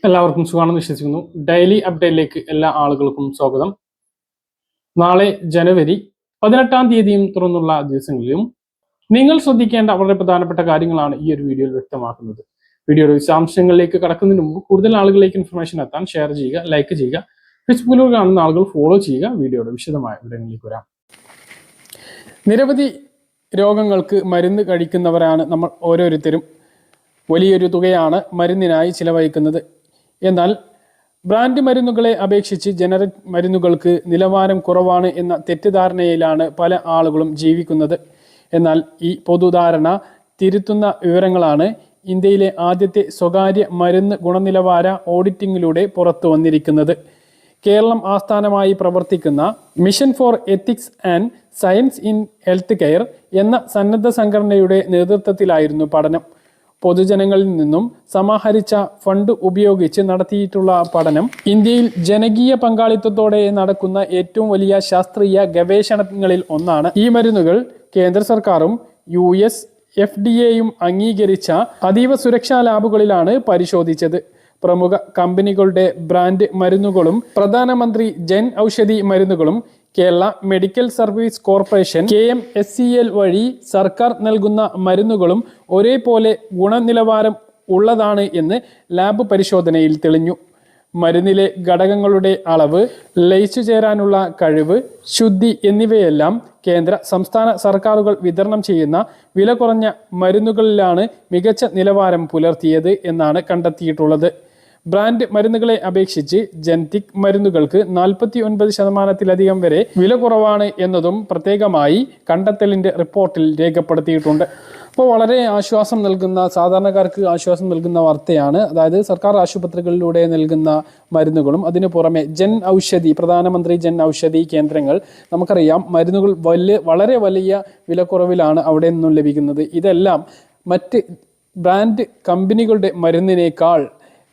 എല്ലാവർക്കും സുഖമാണെന്ന് വിശ്വസിക്കുന്നു. ഡെയിലി അപ്ഡേറ്റിലേക്ക് എല്ലാ ആളുകൾക്കും സ്വാഗതം. നാളെ ജനുവരി 18-ാം തീയതിയും തുറന്നുള്ള ദിവസങ്ങളിലും നിങ്ങൾ ശ്രദ്ധിക്കേണ്ട വളരെ പ്രധാനപ്പെട്ട കാര്യങ്ങളാണ് ഈ ഒരു വീഡിയോയിൽ വ്യക്തമാക്കുന്നത്. വീഡിയോയുടെ വിശദാംശങ്ങളിലേക്ക് കടക്കുന്നതിന് മുമ്പ് കൂടുതൽ ആളുകളിലേക്ക് ഇൻഫർമേഷൻ എത്താൻ ഷെയർ ചെയ്യുക, ലൈക്ക് ചെയ്യുക. ഫേസ്ബുക്കിലൂടെ കാണുന്ന ആളുകൾ ഫോളോ ചെയ്യുക. വീഡിയോയുടെ വിശദമായ വിവരങ്ങളിലേക്ക് വരാം. നിരവധി രോഗങ്ങൾക്ക് മരുന്ന് കഴിക്കുന്നവരാണ് നമ്മൾ ഓരോരുത്തരും. വലിയൊരു തുകയാണ് മരുന്നിനായി ചിലവഴിക്കുന്നത്. എന്നാൽ ബ്രാൻഡ് മരുന്നുകളെ അപേക്ഷിച്ച് ജനറിക് മരുന്നുകൾക്ക് നിലവാരം കുറവാണ് എന്ന തെറ്റിദ്ധാരണയിലാണ് പല ആളുകളും ജീവിക്കുന്നത്. എന്നാൽ ഈ പൊതുധാരണ തിരുത്തുന്ന വിവരങ്ങളാണ് ഇന്ത്യയിലെ ആദ്യത്തെ സ്വകാര്യ മരുന്ന് ഗുണനിലവാര ഓഡിറ്റിങ്ങിലൂടെ പുറത്തു വന്നിരിക്കുന്നത്. കേരളം ആസ്ഥാനമായി പ്രവർത്തിക്കുന്ന mission four ethics and science in health care എന്ന സന്നദ്ധ സംഘടനയുടെ നേതൃത്വത്തിലായിരുന്നു പഠനം. പൊതുജനങ്ങളിൽ നിന്നും സമാഹരിച്ച ഫണ്ട് ഉപയോഗിച്ച് നടത്തിയിട്ടുള്ള പഠനം ഇന്ത്യയിൽ ജനകീയ പങ്കാളിത്തത്തോടെ നടക്കുന്ന ഏറ്റവും വലിയ ശാസ്ത്രീയ ഗവേഷണങ്ങളിൽ ഒന്നാണ്. ഈ മരുന്നുകൾ കേന്ദ്ര സർക്കാരും US FDA അംഗീകരിച്ച അതീവ സുരക്ഷാ ലാബുകളിലാണ് പരിശോധിച്ചത്. പ്രമുഖ കമ്പനികളുടെ ബ്രാൻഡ് മരുന്നുകളും പ്രധാനമന്ത്രി ജൻ ഔഷധി മരുന്നുകളും Kerala medical service corporation KMSCL വഴി സർക്കാർ നൽകുന്ന മരുന്നുകളും ഒരേപോലെ ഗുണനിലവാരം ഉള്ളതാണ് എന്ന് ലാബ് പരിശോധനയിൽ തെളിഞ്ഞു. മരുന്നിലെ ഘടകങ്ങളുടെ അളവ്, ലയിച്ചു ചേരാനുള്ള കഴിവ്, ശുദ്ധി എന്നിവയെല്ലാം കേന്ദ്ര സംസ്ഥാന സർക്കാരുകൾ വിതരണം ചെയ്യുന്ന വില കുറഞ്ഞ മരുന്നുകളിലാണ് മികച്ച നിലവാരം പുലർത്തിയത് എന്നാണ് കണ്ടെത്തിയിട്ടുള്ളത്. ബ്രാൻഡ് മരുന്നുകളെ അപേക്ഷിച്ച് ജനറ്റിക് മരുന്നുകൾക്ക് 49% വരെ വില കുറവാണ് എന്നതും പ്രത്യേകമായി കണ്ടെത്തലിന്റെ റിപ്പോർട്ടിൽ രേഖപ്പെടുത്തിയിട്ടുണ്ട്. അപ്പോൾ വളരെ ആശ്വാസം നൽകുന്ന, സാധാരണക്കാർക്ക് ആശ്വാസം നൽകുന്ന വാർത്തയാണ്. അതായത് സർക്കാർ ആശുപത്രികളിലൂടെ നൽകുന്ന മരുന്നുകളും അതിനു പുറമെ ജൻ ഔഷധി, പ്രധാനമന്ത്രി ജൻ ഔഷധി കേന്ദ്രങ്ങൾ, നമുക്കറിയാം മരുന്നുകൾ വളരെ വലിയ വിലക്കുറവിലാണ് അവിടെ നിന്നും ലഭിക്കുന്നത്. ഇതെല്ലാം മറ്റ് ബ്രാൻഡ് കമ്പനികളുടെ മരുന്നിനേക്കാൾ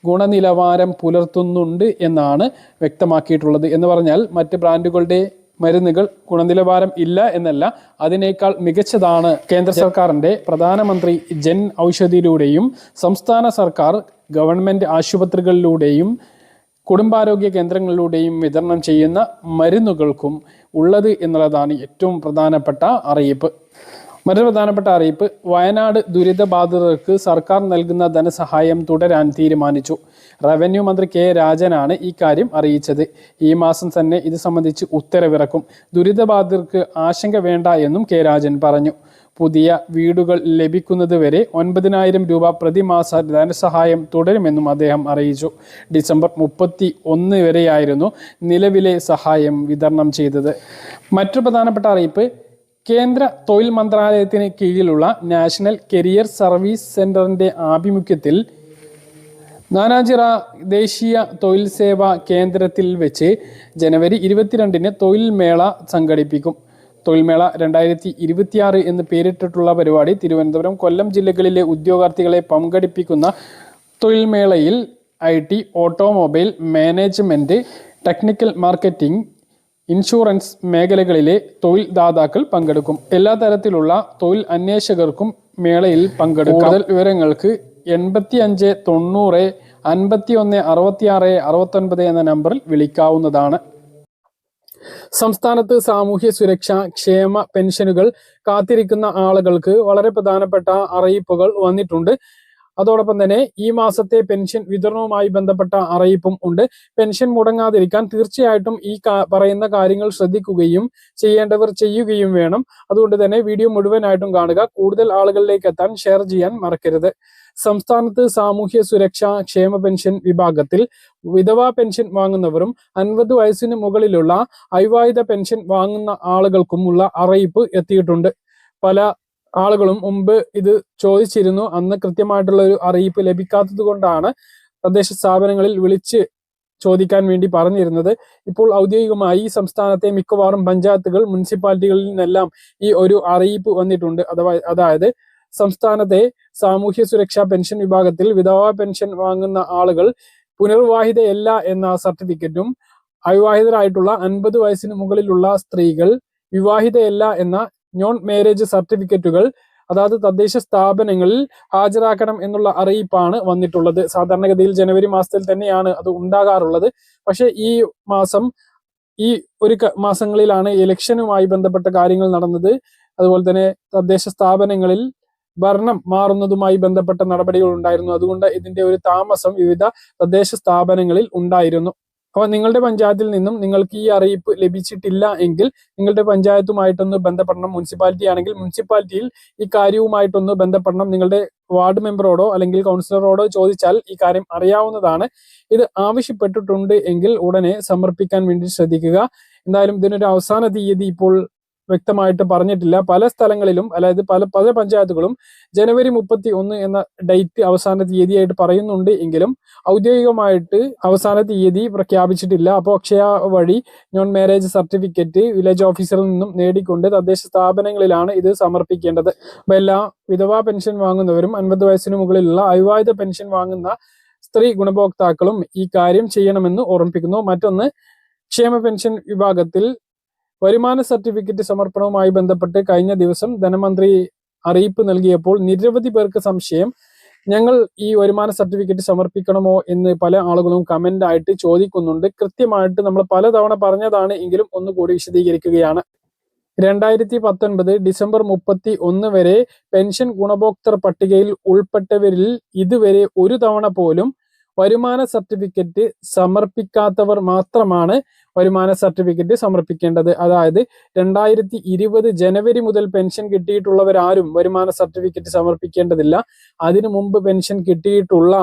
ഗുണനിലവാരം പുലർത്തുന്നുണ്ട് എന്നാണ് വ്യക്തമാക്കിയിട്ടുള്ളത്. എന്ന് പറഞ്ഞാൽ മറ്റ് ബ്രാൻഡുകളുടെ മരുന്നുകൾ ഗുണനിലവാരം ഇല്ല എന്നല്ല, അതിനേക്കാൾ മികച്ചതാണ് കേന്ദ്ര സർക്കാരിൻ്റെ പ്രധാനമന്ത്രി ജൻ ഔഷധിയിലൂടെയും സംസ്ഥാന സർക്കാർ ഗവൺമെൻറ് ആശുപത്രികളിലൂടെയും കുടുംബാരോഗ്യ കേന്ദ്രങ്ങളിലൂടെയും വിതരണം ചെയ്യുന്ന മരുന്നുകൾക്കും ഉള്ളത് എന്നുള്ളതാണ് ഏറ്റവും പ്രധാനപ്പെട്ട അറിയിപ്പ്. മറ്റൊരു പ്രധാനപ്പെട്ട അറിയിപ്പ്, വയനാട് ദുരിതബാധിതർക്ക് സർക്കാർ നൽകുന്ന ധനസഹായം തുടരാൻ തീരുമാനിച്ചു. റവന്യൂ മന്ത്രി K. രാജനാണ് ഈ കാര്യം അറിയിച്ചത്. ഈ മാസം തന്നെ ഇത് സംബന്ധിച്ച് ഉത്തരവിറക്കും. ദുരിതബാധിതർക്ക് ആശങ്ക വേണ്ട എന്നും K. രാജൻ പറഞ്ഞു. പുതിയ വീടുകൾ ലഭിക്കുന്നത് വരെ 9,000 രൂപ പ്രതിമാസ ധനസഹായം തുടരുമെന്നും അദ്ദേഹം അറിയിച്ചു. ഡിസംബർ 31 വരെയായിരുന്നു നിലവിലെ സഹായം വിതരണം ചെയ്തത്. മറ്റൊരു പ്രധാനപ്പെട്ട അറിയിപ്പ്, കേന്ദ്ര തൊഴിൽ മന്ത്രാലയത്തിന് കീഴിലുള്ള നാഷണൽ കരിയർ സർവീസ് സെന്ററിന്റെ ആഭിമുഖ്യത്തിൽ നാനാജിറ ദേശീയ തൊഴിൽ സേവാ കേന്ദ്രത്തിൽ വെച്ച് ജനുവരി 22 തൊഴിൽ മേള സംഘടിപ്പിക്കും. തൊഴിൽ മേള 2026 എന്ന് പേരിട്ടിട്ടുള്ള പരിപാടി തിരുവനന്തപുരം, കൊല്ലം ജില്ലകളിലെ ഉദ്യോഗാർത്ഥികളെ പങ്കെടുപ്പിക്കുന്ന തൊഴിൽ മേളയിൽ IT, automobile, management, technical marketing, insurance മേഖലകളിലെ തൊഴിൽ ദാതാക്കൾ പങ്കെടുക്കും. എല്ലാ തരത്തിലുള്ള തൊഴിൽ അന്വേഷകർക്കും മേളയിൽ പങ്കെടുക്കാം. കൂടുതൽ വിവരങ്ങൾക്ക് 85 90 51 66 69 എന്ന നമ്പറിൽ വിളിക്കാവുന്നതാണ്. സംസ്ഥാനത്ത് സാമൂഹ്യ സുരക്ഷ, ക്ഷേമ പെൻഷനുകൾ കാത്തിരിക്കുന്ന ആളുകൾക്ക് വളരെ പ്രധാനപ്പെട്ട അറിയിപ്പുകൾ വന്നിട്ടുണ്ട്. അതോടൊപ്പം തന്നെ ഈ മാസത്തെ പെൻഷൻ വിതരണവുമായി ബന്ധപ്പെട്ട അറിയിപ്പും ഉണ്ട്. പെൻഷൻ മുടങ്ങാതിരിക്കാൻ തീർച്ചയായിട്ടും ഈ പറയുന്ന കാര്യങ്ങൾ ശ്രദ്ധിക്കുകയും ചെയ്യേണ്ടവർ ചെയ്യുകയും വേണം. അതുകൊണ്ട് തന്നെ വീഡിയോ മുഴുവനായിട്ടും കാണുക. കൂടുതൽ ആളുകളിലേക്ക് എത്താൻ ഷെയർ ചെയ്യാൻ മറക്കരുത്. സംസ്ഥാനത്ത് സാമൂഹ്യ സുരക്ഷ ക്ഷേമ പെൻഷൻ വിഭാഗത്തിൽ വിധവാ പെൻഷൻ വാങ്ങുന്നവരും 50 വയസ്സിന് മുകളിലുള്ള അവിവാഹിത പെൻഷൻ വാങ്ങുന്ന ആളുകൾക്കുമുള്ള അറിയിപ്പ് എത്തിയിട്ടുണ്ട്. പല ആളുകളും മുമ്പ് ഇത് ചോദിച്ചിരുന്നു. അന്ന് കൃത്യമായിട്ടുള്ള ഒരു അറിയിപ്പ് ലഭിക്കാത്തത് കൊണ്ടാണ് തദ്ദേശ സ്ഥാപനങ്ങളിൽ വിളിച്ച് ചോദിക്കാൻ വേണ്ടി പറഞ്ഞിരുന്നത്. ഇപ്പോൾ ഔദ്യോഗികമായി സംസ്ഥാനത്തെ മിക്കവാറും പഞ്ചായത്തുകൾ, മുനിസിപ്പാലിറ്റികളിൽ നിന്നെല്ലാം ഈ ഒരു അറിയിപ്പ് വന്നിട്ടുണ്ട്. അതായത് സംസ്ഥാനത്തെ സാമൂഹ്യ സുരക്ഷാ പെൻഷൻ വിഭാഗത്തിൽ വിധവാ പെൻഷൻ വാങ്ങുന്ന ആളുകൾ പുനർവിവാഹിതയല്ല എന്ന സർട്ടിഫിക്കറ്റും, അവിവാഹിതരായിട്ടുള്ള 50 വയസ്സിന് മുകളിലുള്ള സ്ത്രീകൾ വിവാഹിതയല്ല എന്ന നോൺ മാരേജ് സർട്ടിഫിക്കറ്റുകൾ അതായത് തദ്ദേശ സ്ഥാപനങ്ങളിൽ ഹാജരാക്കണം എന്നുള്ള അറിയിപ്പാണ് വന്നിട്ടുള്ളത്. സാധാരണഗതിയിൽ ജനുവരി മാസത്തിൽ തന്നെയാണ് അത് ഉണ്ടാകാറുള്ളത്. പക്ഷെ ഈ മാസം ഈ ഒരു മാസങ്ങളിലാണ് ഇലക്ഷനുമായി ബന്ധപ്പെട്ട കാര്യങ്ങൾ നടന്നത്. അതുപോലെ തന്നെ തദ്ദേശ സ്ഥാപനങ്ങളിൽ ഭരണം മാറുന്നതുമായി ബന്ധപ്പെട്ട നടപടികൾ ഉണ്ടായിരുന്നു. അതുകൊണ്ട് ഇതിന്റെ ഒരു താമസം വിവിധ തദ്ദേശ സ്ഥാപനങ്ങളിൽ ഉണ്ടായിരുന്നു. അപ്പോൾ നിങ്ങളുടെ പഞ്ചായത്തിൽ നിന്നും നിങ്ങൾക്ക് ഈ അറിയിപ്പ് ലഭിച്ചിട്ടില്ല എങ്കിൽ നിങ്ങളുടെ പഞ്ചായത്തുമായിട്ടൊന്ന് ബന്ധപ്പെടണം. മുനിസിപ്പാലിറ്റി ആണെങ്കിൽ മുനിസിപ്പാലിറ്റിയിൽ ഈ കാര്യവുമായിട്ടൊന്ന് ബന്ധപ്പെടണം. നിങ്ങളുടെ വാർഡ് മെമ്പറോടോ അല്ലെങ്കിൽ കൗൺസിലറോടോ ചോദിച്ചാൽ ഈ കാര്യം അറിയാവുന്നതാണ്. ഇത് ആവശ്യപ്പെട്ടിട്ടുണ്ട് എങ്കിൽ ഉടനെ സമർപ്പിക്കാൻ വേണ്ടി ശ്രദ്ധിക്കുക. എന്തായാലും ഇതിനൊരു അവസാന തീയതി ഇപ്പോൾ വ്യക്തമായിട്ട് പറഞ്ഞിട്ടില്ല. പല സ്ഥലങ്ങളിലും അതായത് പല പഞ്ചായത്തുകളും ജനുവരി 31 എന്ന ഡേറ്റ് അവസാന തീയതിയായിട്ട് പറയുന്നുണ്ട് എങ്കിലും ഔദ്യോഗികമായിട്ട് അവസാന തീയതി പ്രഖ്യാപിച്ചിട്ടില്ല. അപ്പോൾ അക്ഷയ വഴി നോൺ മാരേജ് സർട്ടിഫിക്കറ്റ് വില്ലേജ് ഓഫീസറിൽ നിന്നും നേടിക്കൊണ്ട് തദ്ദേശ സ്ഥാപനങ്ങളിലാണ് ഇത് സമർപ്പിക്കേണ്ടത്. അപ്പോൾ എല്ലാ വിധവാ പെൻഷൻ വാങ്ങുന്നവരും 50 വയസ്സിന് മുകളിലുള്ള അവിവാഹിത പെൻഷൻ വാങ്ങുന്ന സ്ത്രീ ഗുണഭോക്താക്കളും ഈ കാര്യം ചെയ്യണമെന്ന് ഓർമ്മിപ്പിക്കുന്നു. മറ്റൊന്ന്, ക്ഷേമ പെൻഷൻ വിഭാഗത്തിൽ വരുമാന സർട്ടിഫിക്കറ്റ് സമർപ്പണവുമായി ബന്ധപ്പെട്ട് കഴിഞ്ഞ ദിവസം ധനമന്ത്രി അറിയിപ്പ് നൽകിയപ്പോൾ നിരവധി പേർക്ക് സംശയം, ഞങ്ങൾ ഈ വരുമാന സർട്ടിഫിക്കറ്റ് സമർപ്പിക്കണമോ എന്ന് പല ആളുകളും കമന്റ് ആയിട്ട് ചോദിക്കുന്നുണ്ട്. കൃത്യമായിട്ട് നമ്മൾ പലതവണ പറഞ്ഞതാണ് എങ്കിലും ഒന്നുകൂടി വിശദീകരിക്കുകയാണ്. 2019 ഡിസംബർ 31 വരെ പെൻഷൻ ഗുണഭോക്തൃ പട്ടികയിൽ ഉൾപ്പെട്ടവരിൽ ഇതുവരെ ഒരു തവണ പോലും വരുമാന സർട്ടിഫിക്കറ്റ് സമർപ്പിക്കാത്തവർ മാത്രമാണ് വരുമാന സർട്ടിഫിക്കറ്റ് സമർപ്പിക്കേണ്ടത്. അതായത് 2020 ജനുവരി മുതൽ പെൻഷൻ കിട്ടിയിട്ടുള്ളവരാരും വരുമാന സർട്ടിഫിക്കറ്റ് സമർപ്പിക്കേണ്ടതില്ല. അതിനു മുമ്പ് പെൻഷൻ കിട്ടിയിട്ടുള്ള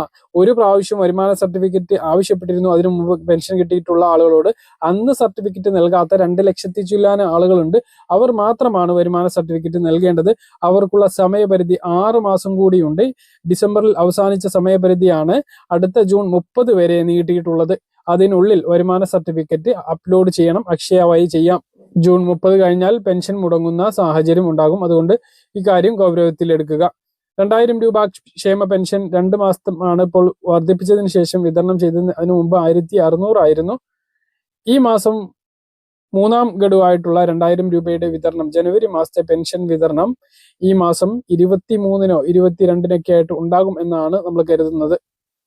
ഒരു പ്രാവശ്യം വരുമാന സർട്ടിഫിക്കറ്റ് ആവശ്യപ്പെട്ടിരുന്നു. അതിനു മുമ്പ് പെൻഷൻ കിട്ടിയിട്ടുള്ള ആളുകളോട് അന്ന് സർട്ടിഫിക്കറ്റ് നൽകാത്ത 2 ലക്ഷത്തി ചില്ലാന ആളുകളുണ്ട്. അവർ മാത്രമാണ് വരുമാന സർട്ടിഫിക്കറ്റ് നൽകേണ്ടത്. അവർക്കുള്ള സമയപരിധി 6 മാസം കൂടിയുണ്ട്. ഡിസംബറിൽ അവസാനിച്ച സമയപരിധിയാണ് അടുത്ത ജൂൺ 30 വരെ നീട്ടിയിട്ടുള്ളത്. അതിനുള്ളിൽ വരുമാന സർട്ടിഫിക്കറ്റ് അപ്ലോഡ് ചെയ്യണം. അക്ഷയ വഴി ചെയ്യാം. ജൂൺ 30 കഴിഞ്ഞാൽ പെൻഷൻ മുടങ്ങുന്ന സാഹചര്യം ഉണ്ടാകും. അതുകൊണ്ട് ഈ കാര്യം ഗൗരവത്തിലെടുക്കുക. 2000 രൂപ ക്ഷേമ പെൻഷൻ 2 മാസമാണ് ഇപ്പോൾ വർദ്ധിപ്പിച്ചതിന് ശേഷം വിതരണം ചെയ്തത്. അതിനു മുമ്പ് 1600 ആയിരുന്നു. ഈ മാസം 3ാം ഗഡുവായിട്ടുള്ള 2000 രൂപയുടെ വിതരണം, ജനുവരി മാസത്തെ പെൻഷൻ വിതരണം ഈ മാസം 23-നോ 22-നൊക്കെ ആയിട്ട് ഉണ്ടാകും എന്നാണ് നമ്മൾ കരുതുന്നത്.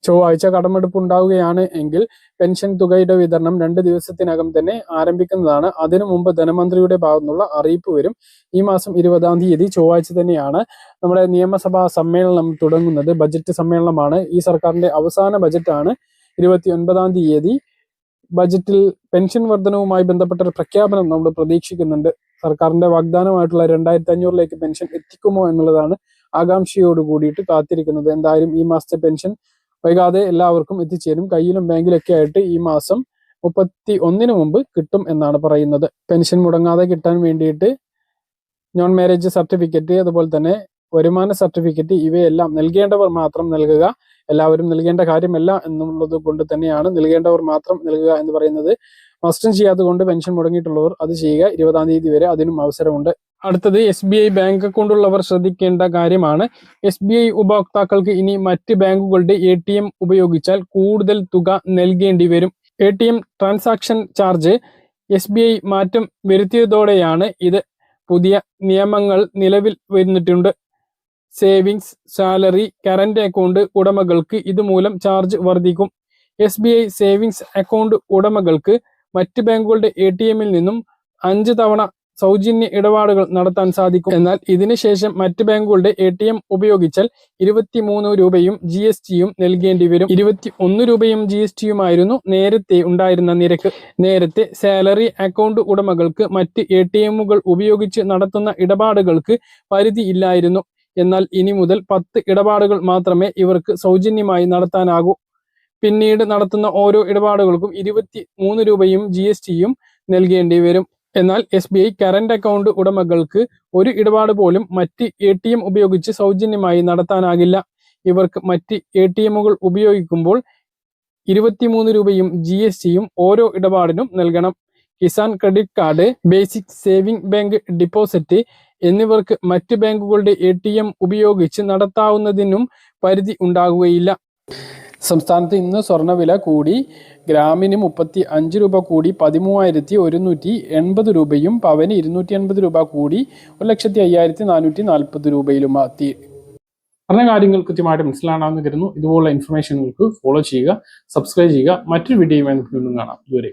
ചൊവ്വാഴ്ച കടമെടുപ്പ് ഉണ്ടാവുകയാണ് എങ്കിൽ പെൻഷൻ തുകയുടെ വിതരണം 2 ദിവസത്തിനകം തന്നെ ആരംഭിക്കുന്നതാണ്. അതിനു മുമ്പ് ധനമന്ത്രിയുടെ ഭാഗത്തുനിന്നുള്ള അറിയിപ്പ് വരും. ഈ മാസം 20-ാം തീയതി ചൊവ്വാഴ്ച തന്നെയാണ് നമ്മുടെ നിയമസഭാ സമ്മേളനം തുടങ്ങുന്നത്. ബജറ്റ് സമ്മേളനമാണ്. ഈ സർക്കാരിന്റെ അവസാന ബജറ്റാണ്. 29-ാം തീയതി ബജറ്റിൽ പെൻഷൻ വർധനവുമായി ബന്ധപ്പെട്ട ഒരു പ്രഖ്യാപനം നമ്മൾ പ്രതീക്ഷിക്കുന്നുണ്ട്. സർക്കാരിന്റെ വാഗ്ദാനമായിട്ടുള്ള 2500-ലേക്ക് പെൻഷൻ എത്തിക്കുമോ എന്നുള്ളതാണ് ആകാംക്ഷയോട് കൂടിയിട്ട് കാത്തിരിക്കുന്നത്. എന്തായാലും ഈ മാസത്തെ പെൻഷൻ വൈകാതെ എല്ലാവർക്കും എത്തിച്ചേരും. കയ്യിലും ബാങ്കിലൊക്കെ ആയിട്ട് ഈ മാസം 31-ന് മുമ്പ് കിട്ടും എന്നാണ് പറയുന്നത്. പെൻഷൻ മുടങ്ങാതെ കിട്ടാൻ വേണ്ടിയിട്ട് നോൺ മാരേജ് സർട്ടിഫിക്കറ്റ്, അതുപോലെ തന്നെ വരുമാന സർട്ടിഫിക്കറ്റ് ഇവയെല്ലാം നൽകേണ്ടവർ മാത്രം നൽകുക. എല്ലാവരും നൽകേണ്ട കാര്യമല്ല എന്നുള്ളത് കൊണ്ട് തന്നെയാണ് നൽകേണ്ടവർ മാത്രം നൽകുക എന്ന് പറയുന്നത്. മസ്റ്റും ചെയ്യാത്തത് കൊണ്ട് പെൻഷൻ മുടങ്ങിയിട്ടുള്ളവർ അത് ചെയ്യുക. 20-ാം തീയതി വരെ അതിനും അവസരമുണ്ട്. അടുത്തത് SBI ബാങ്ക് അക്കൗണ്ട് ഉള്ളവർ ശ്രദ്ധിക്കേണ്ട കാര്യമാണ്. SBI ഉപഭോക്താക്കൾക്ക് ഇനി മറ്റ് ബാങ്കുകളുടെ ATM ഉപയോഗിച്ചാൽ കൂടുതൽ തുക നൽകേണ്ടി വരും. ATM ട്രാൻസാക്ഷൻ ചാർജ് SBI മാറ്റം വരുത്തിയതോടെയാണ് ഇത്. പുതിയ നിയമങ്ങൾ നിലവിൽ വരുന്നിട്ടുണ്ട്. സേവിങ്സ്, സാലറി, കറന്റ് അക്കൗണ്ട് ഉടമകൾക്ക് ഇതുമൂലം ചാർജ് വർദ്ധിക്കും. SBI സേവിങ്സ് അക്കൗണ്ട് ഉടമകൾക്ക് മറ്റ് ബാങ്കുകളുടെ ATM-ൽ നിന്നും 5 തവണ സൗജന്യ ഇടപാടുകൾ നടത്താൻ സാധിക്കും. എന്നാൽ ഇതിനുശേഷം മറ്റ് ബാങ്കുകളുടെ ATM ഉപയോഗിച്ചാൽ 23 രൂപയും GST-യും നൽകേണ്ടി വരും. 21 രൂപയും GST-യുമായിരുന്നു നേരത്തെ ഉണ്ടായിരുന്ന നിരക്ക്. നേരത്തെ സാലറി അക്കൗണ്ട് ഉടമകൾക്ക് മറ്റ് ATM-കൾ ഉപയോഗിച്ച് നടത്തുന്ന ഇടപാടുകൾക്ക് പരിധി ഇല്ലായിരുന്നു. എന്നാൽ ഇനി മുതൽ 10 ഇടപാടുകൾ മാത്രമേ ഇവർക്ക് സൗജന്യമായി നടത്താനാകൂ. പിന്നീട് നടത്തുന്ന ഓരോ ഇടപാടുകൾക്കും 23 രൂപയും GST-യും നൽകേണ്ടി വരും. എന്നാൽ SBI കറന്റ് അക്കൗണ്ട് ഉടമകൾക്ക് ഒരു ഇടപാട് പോലും മറ്റ് ATM ഉപയോഗിച്ച് സൗജന്യമായി നടത്താനാകില്ല. ഇവർക്ക് മറ്റ് ATM-കൾ ഉപയോഗിക്കുമ്പോൾ 23 രൂപയും GST-യും ഓരോ ഇടപാടിനും നൽകണം. Kisan credit card, basic saving bank deposit എന്നിവർക്ക് മറ്റ് ബാങ്കുകളുടെ ATM ഉപയോഗിച്ച് നടത്താവുന്നതിനും പരിധി ഉണ്ടാകുകയില്ല. സംസ്ഥാനത്ത് ഇന്ന് സ്വർണ്ണവില കൂടി. ഗ്രാമിന് 35 രൂപ കൂടി 13,180 രൂപയും പവന് 280 രൂപ കൂടി 1,05,440 രൂപയിലുമെത്തി. പറഞ്ഞ കാര്യങ്ങൾ കൃത്യമായിട്ട് മനസ്സിലാണെന്ന് കരുതുന്നു. ഇതുപോലുള്ള ഇൻഫർമേഷനുകൾക്ക് ഫോളോ ചെയ്യുക, സബ്സ്ക്രൈബ് ചെയ്യുക. മറ്റൊരു വീഡിയോയുമായി നമുക്ക് വീണ്ടും കാണാം. ഇതുവരെ